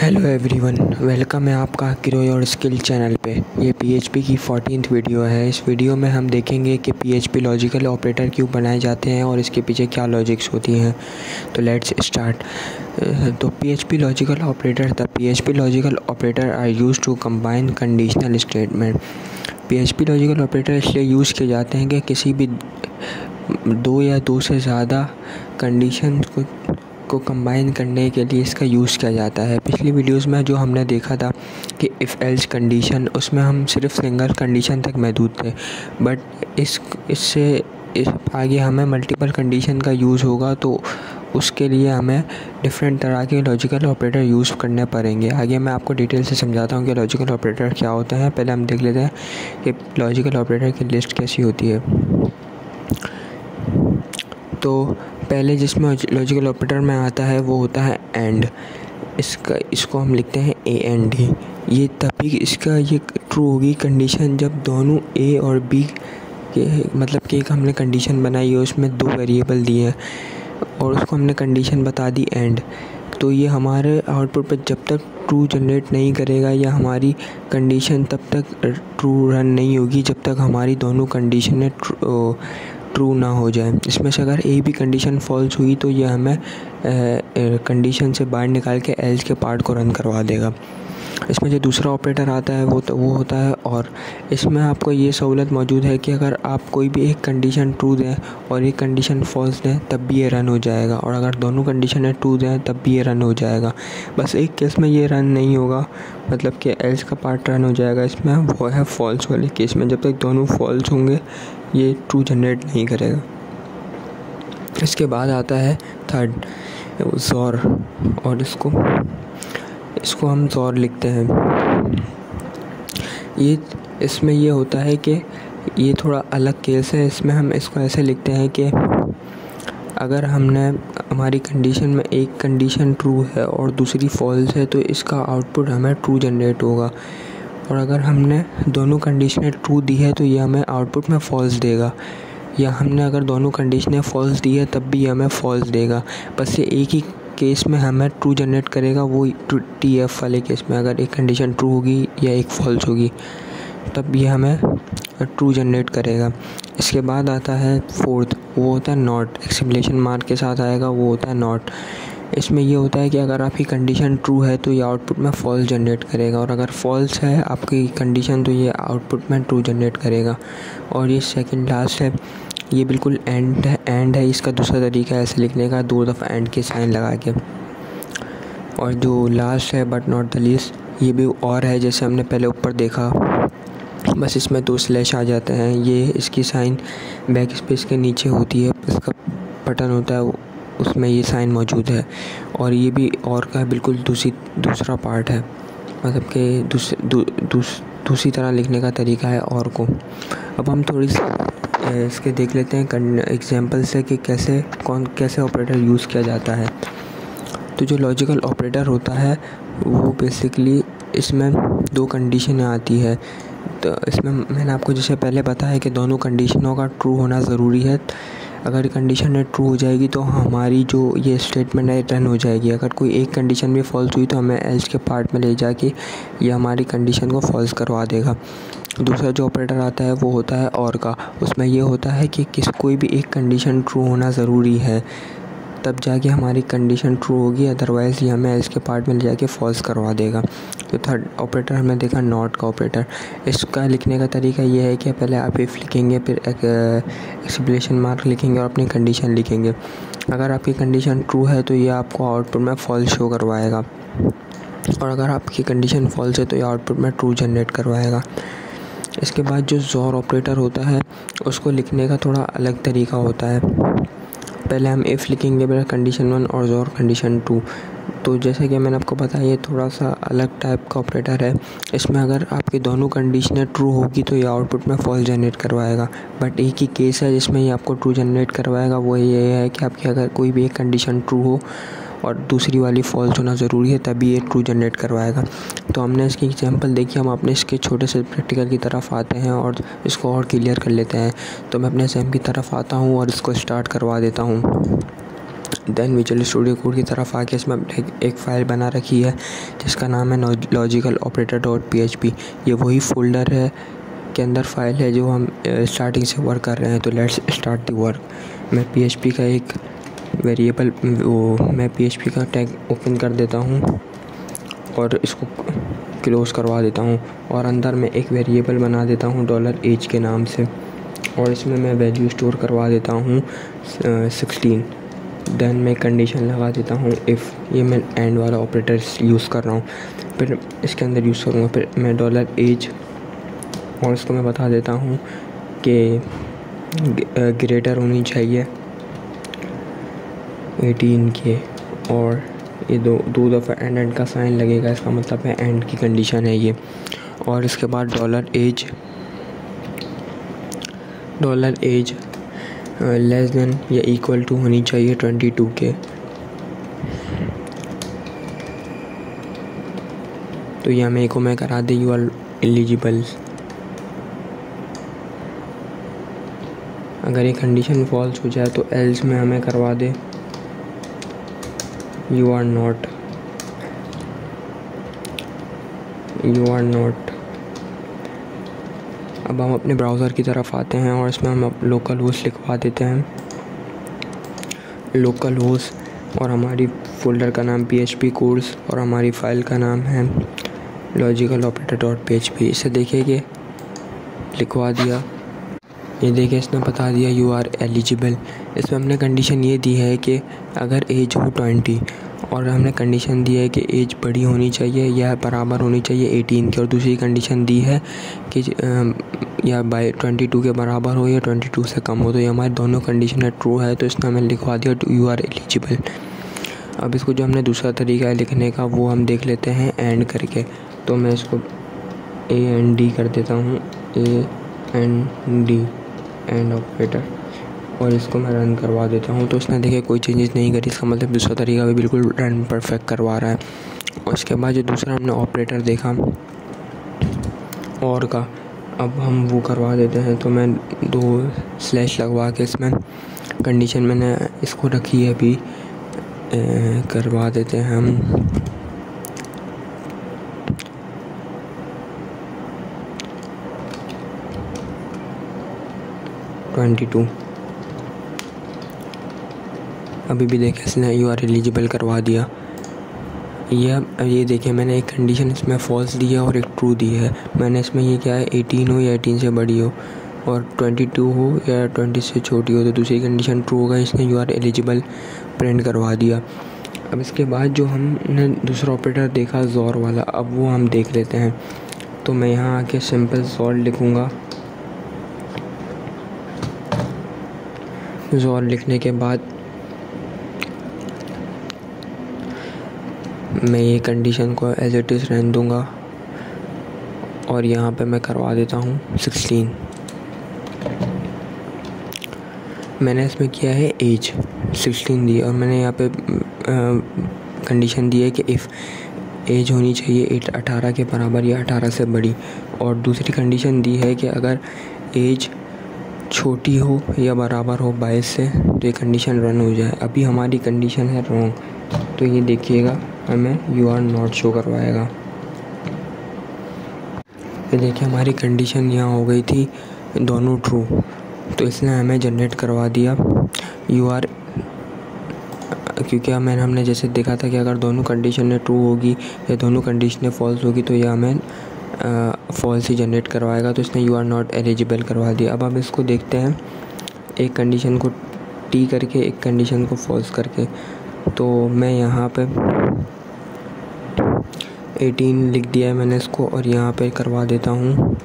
Hello everyone, welcome है आपका grow your skill channel पे। ये PHP की 14th वीडियो है। इस वीडियो में हम देखेंगे कि PHP लॉजिकल ऑपरेटर क्यों बनाए जाते हैं और इसके पीछे क्या लॉजिक्स होती हैं। तो लेट्स स्टार्ट। तो PHP logical operator the PHP logical operator are used to combine conditional statement. PHP logical operator इसलिए यूज़ किए जाते हैं कि किसी भी दो या दो से ज़्यादा कंडीशन को कंबाइन करने के लिए इसका यूज़ किया जाता है। पिछली वीडियोस में जो हमने देखा था कि इफ़ एल्स कंडीशन, उसमें हम सिर्फ सिंगल कंडीशन तक महदूद थे, बट इससे आगे हमें मल्टीपल कंडीशन का यूज़ होगा, तो उसके लिए हमें डिफरेंट तरह के लॉजिकल ऑपरेटर यूज़ करने पड़ेंगे। आगे मैं आपको डिटेल से समझाता हूँ कि लॉजिकल ऑपरेटर क्या होते हैं। पहले हम देख लेते हैं कि लॉजिकल ऑपरेटर की लिस्ट कैसी होती है। तो पहले जिसमें लॉजिकल ऑपरेटर में आता है वो होता है एंड। इसको हम लिखते हैं AND। ये तभी ये ट्रू होगी कंडीशन जब दोनों A और B के, मतलब कि एक हमने कंडीशन बनाई है, उसमें दो वेरिएबल दिए हैं और उसको हमने कंडीशन बता दी एंड। तो ये हमारे आउटपुट पर जब तक ट्रू जनरेट नहीं करेगा या हमारी कंडीशन तब तक ट्रू रन नहीं होगी जब तक हमारी दोनों कंडीशनें ट्रू ना हो जाए। इसमें से अगर ए भी कंडीशन फॉल्स हुई तो ये हमें कंडीशन से बाहर निकाल के एल्स के पार्ट को रन करवा देगा। इसमें जो दूसरा ऑपरेटर आता है वो होता है और। इसमें आपको ये सहूलत मौजूद है कि अगर आप कोई भी एक कंडीशन ट्रू दें और एक कंडीशन फॉल्स दें तब भी ये रन हो जाएगा, और अगर दोनों कंडीशनें ट्रू दें तब भी ये रन हो जाएगा। बस एक केस में ये रन नहीं होगा, मतलब कि एल्स का पार्ट रन हो जाएगा। इसमें वो है फॉल्स वाले केस में, जब तक दोनों फॉल्स होंगे ये ट्रू जनरेट नहीं करेगा। इसके बाद आता है थर्ड ज़ोर, और इसको हम ज़ोर लिखते हैं। इसमें ये होता है कि ये थोड़ा अलग केस है। इसमें हम इसको ऐसे लिखते हैं कि अगर हमारी कंडीशन में एक कंडीशन ट्रू है और दूसरी फॉल्स है तो इसका आउटपुट हमें ट्रू जनरेट होगा, और अगर हमने दोनों कंडीशनें ट्रू दी है तो ये हमें आउटपुट में फॉल्स देगा, या हमने अगर दोनों कंडीशनें फॉल्स दी है तब भी ये हमें फॉल्स देगा। बस ये एक ही केस में हमें ट्रू जनरेट करेगा, वो TF वाले केस में। अगर एक कंडीशन ट्रू होगी या एक फॉल्स होगी तब ये हमें ट्रू जनरेट करेगा। इसके बाद आता है फोर्थ, वो होता है नॉट। एक्सक्लेमेशन मार्क के साथ आएगा, वो होता है नॉट। इसमें ये होता है कि अगर आपकी कंडीशन ट्रू है तो ये आउटपुट में फॉल्स जनरेट करेगा, और अगर फॉल्स है आपकी कंडीशन तो ये आउटपुट में ट्रू जनरेट करेगा। और ये सेकंड लास्ट है, ये बिल्कुल एंड है। इसका दूसरा तरीका है ऐसे लिखने का, दो दफ़ा एंड के साइन लगा के। और जो लास्ट है बट नॉट द लीस्ट, ये भी और है जैसे हमने पहले ऊपर देखा, बस इसमें दो स्लैश आ जाते हैं। ये इसकी साइन बैक स्पेस के नीचे होती है, इसका बटन होता है उसमें ये साइन मौजूद है। और ये भी और का बिल्कुल दूसरा पार्ट है, मतलब कि दूसरी तरह लिखने का तरीका है और को। अब हम थोड़ी सी इसके देख लेते हैं एग्जांपल से कि कैसे ऑपरेटर यूज़ किया जाता है। तो जो लॉजिकल ऑपरेटर होता है वो बेसिकली इसमें दो कंडीशनें आती है। तो इसमें मैंने आपको जैसे पहले बताया कि दोनों कंडीशनों का ट्रू होना ज़रूरी है। अगर कंडीशन ट्रू हो जाएगी तो हमारी जो ये स्टेटमेंट है रन हो जाएगी। अगर कोई एक कंडीशन भी फॉल्स हुई तो हमें एल्स के पार्ट में ले जाके ये हमारी कंडीशन को फॉल्स करवा देगा। दूसरा जो ऑपरेटर आता है वो होता है और का। उसमें ये होता है कि कोई भी एक कंडीशन ट्रू होना ज़रूरी है, तब जाके हमारी कंडीशन ट्रू होगी, अदरवाइज़ ये हमें एल्स के पार्ट में ले जाके फॉल्स करवा देगा। तो थर्ड ऑपरेटर हमने देखा नॉट का ऑपरेटर। इसका लिखने का तरीका ये है कि पहले आप इफ़ लिखेंगे, फिर एक्सक्लेमेशन मार्क लिखेंगे और अपनी कंडीशन लिखेंगे। अगर आपकी कंडीशन ट्रू है तो ये आपको आउटपुट में फॉल्स शो करवाएगा, और अगर आपकी कंडीशन फॉल्स है तो ये आउटपुट में ट्रू जनरेट करवाएगा। इसके बाद जो ज़ोर ऑपरेटर होता है उसको लिखने का थोड़ा अलग तरीका होता है। पहले हम इफ़ लिखेंगे, फिर कंडीशन 1 और ज़ोर कंडीशन 2। तो जैसे कि मैंने आपको बताया ये थोड़ा सा अलग टाइप का ऑपरेटर है। इसमें अगर आपकी दोनों कंडीशनें ट्रू होगी तो ये आउटपुट में फॉल्स जनरेट करवाएगा, बट एक ही केस है जिसमें ये आपको ट्रू जनरेट करवाएगा। वो ये है कि आपकी अगर कोई भी एक कंडीशन ट्रू हो और दूसरी वाली फॉल्स होना ज़रूरी है तभी ये ट्रू जनरेट करवाएगा। तो हमने इसकी एग्जांपल देखी, हम अपने इसके छोटे से प्रैक्टिकल की तरफ आते हैं और इसको और क्लियर कर लेते हैं। तो मैं अपने सेम की तरफ आता हूँ और इसको स्टार्ट करवा देता हूँ। देन विजुअल स्टूडियो कोड की तरफ आके इसमें एक फ़ाइल बना रखी है जिसका नाम है लॉजिकल ऑपरेटर डॉट PHP। ये वही फोल्डर है के अंदर फ़ाइल है जो हम स्टार्टिंग से वर्क कर रहे हैं। तो लेट्स स्टार्ट द वर्क। मैं PHP का एक वेरिएबल मैं PHP का टैग ओपन कर देता हूँ और इसको क्लोज़ करवा देता हूँ और अंदर मैं एक वेरिएबल बना देता हूँ $age के नाम से और इसमें मैं वैल्यू स्टोर करवा देता हूँ 16। देन मैं कंडीशन लगा देता हूँ इफ़, ये मैं एंड वाला ऑपरेटर यूज़ कर रहा हूँ, फिर इसके अंदर यूज़ करूँगा। फिर मैं $age और इसको मैं बता देता हूँ कि ग्रेटर होनी चाहिए 18 के, और ये दो दफ़ा एंड का साइन लगेगा, इसका मतलब है एंड की कंडीशन है ये। और इसके बाद $age लेस देन या इक्वल टू होनी चाहिए 22 के। तो यह मेरे को मैं करा दे यू आर एलिजिबल। अगर ये कंडीशन फॉल्स हो जाए तो एल्स में हमें करवा दे यू आर नॉट। अब हम अपने ब्राउज़र की तरफ आते हैं और इसमें हम लोकल होस्ट लिखवा देते हैं, लोकल होस्ट, और हमारी फ़ोल्डर का नाम PHP कोर्स और हमारी फ़ाइल का नाम है लॉजिकल ऑपरेटर डॉट PHP। इसे देखिए कि लिखवा दिया, ये देखिए इसने बता दिया यू आर एलिजिबल। इसमें हमने कंडीशन ये दी है कि अगर एज हो 20 और हमने कंडीशन दी है कि एज बड़ी होनी चाहिए या बराबर होनी चाहिए 18 की, और दूसरी कंडीशन दी है कि या बाय 22 के बराबर हो या 22 से कम हो। तो ये हमारी दोनों कंडीशन ट्रू है, तो इसने हमें लिखवा दिया यू आर एलिजिबल। अब इसको जो हमने दूसरा तरीका है लिखने का वो हम देख लेते हैं एंड करके। तो मैं इसको AND कर देता हूँ, AND एंड ऑपरेटर, और इसको मैं रन करवा देता हूँ। तो इसने देखिए कोई चेंजेस नहीं करी, इसका मतलब दूसरा तरीका भी बिल्कुल रन परफेक्ट करवा रहा है। और इसके बाद जो दूसरा हमने ऑपरेटर देखा और का, अब हम वो करवा देते हैं। तो मैं 2 स्लैश लगवा के इसमें कंडीशन मैंने इसको रखी है अभी करवा देते हैं हम 22। अभी भी देखें इसने यू आर एलिजिबल करवा दिया। ये देखिए मैंने एक कंडीशन इसमें फॉल्स दी है और एक ट्रू दी है। मैंने इसमें ये क्या है 18 हो या 18 से बड़ी हो, और 22 हो या 20 से छोटी हो। तो दूसरी कंडीशन ट्रू होगा, इसने यू आर एलिजिबल प्रिंट करवा दिया। अब इसके बाद जो हमने दूसरा ऑपरेटर देखा ज़ोर वाला, अब वो हम देख लेते हैं। तो मैं यहाँ आके सिंपल सॉल्व लिखूँगा। ज़ोर लिखने के बाद मैं ये कंडीशन को एज इट इज़ रहने दूँगा और यहाँ पे मैं करवा देता हूँ 16। मैंने इसमें किया है एज 16 दी, और मैंने यहाँ पे कंडीशन दी है कि इफ़ एज होनी चाहिए 18 के बराबर या 18 से बड़ी, और दूसरी कंडीशन दी है कि अगर एज छोटी हो या बराबर हो 22 से तो ये कंडीशन रन हो जाए। अभी हमारी कंडीशन है रॉन्ग, तो ये देखिएगा हमें यू आर नॉट शो करवाएगा। ये देखिए हमारी कंडीशन यहाँ हो गई थी दोनों ट्रू, तो इसने हमें जनरेट करवा दिया यू आर, क्योंकि हमने जैसे देखा था कि अगर दोनों कंडीशन ट्रू होगी या दोनों कंडीशनें फॉल्स होगी तो यह हमें फॉल्स ही जनरेट करवाएगा। तो इसने यू आर नॉट एलिजिबल करवा दिया। अब हम इसको देखते हैं एक कंडीशन को टी करके एक कंडीशन को फॉल्स करके। तो मैं यहाँ पे 18 लिख दिया है मैंने इसको, और यहाँ पे करवा देता हूँ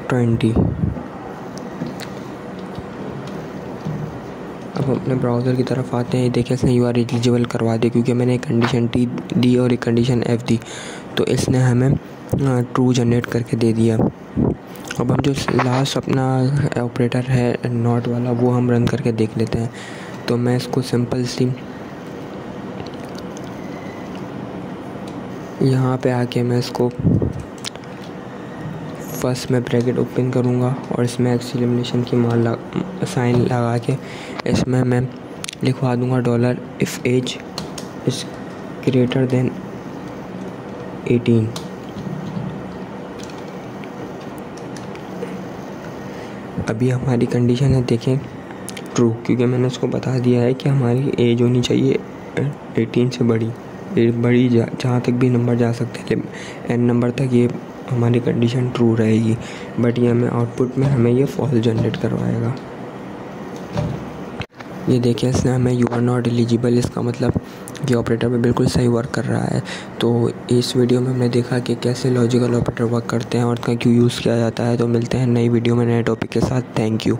20। अब अपने ब्राउज़र की तरफ आते हैं। देखिए इसने यू आर एलिजिबल करवा दिया क्योंकि मैंने एक कंडीशन टी दी और एक कंडीशन एफ़ दी, तो इसने हमें ट्रू जनरेट करके दे दिया। अब हम जो लास्ट अपना ऑपरेटर है नॉट वाला वो हम रन करके देख लेते हैं। तो मैं इसको सिंपल सी यहाँ पे आके मैं इसको फर्स्ट मैं ब्रैकेट ओपन करूँगा और इसमें एक्सक्लेमेशन की साइन लगा के इसमें मैं लिखवा दूँगा dollar if age is greater than 18। अभी हमारी कंडीशन है देखें ट्रू, क्योंकि मैंने उसको बता दिया है कि हमारी एज होनी चाहिए 18 से बड़ी जहाँ तक भी नंबर जा सकते हैं, n नंबर तक ये हमारी कंडीशन ट्रू रहेगी। बट ये हमें आउटपुट में हमें ये फॉल्स जनरेट करवाएगा। ये देखिए इसने हमें यू आर नॉट एलिजिबल, इसका मतलब ये ऑपरेटर पे बिल्कुल सही वर्क कर रहा है। तो इस वीडियो में हमने देखा कि कैसे लॉजिकल ऑपरेटर वर्क करते हैं और उसका क्यों यूज़ किया जाता है। तो मिलते हैं नई वीडियो में नए टॉपिक के साथ। Thank you.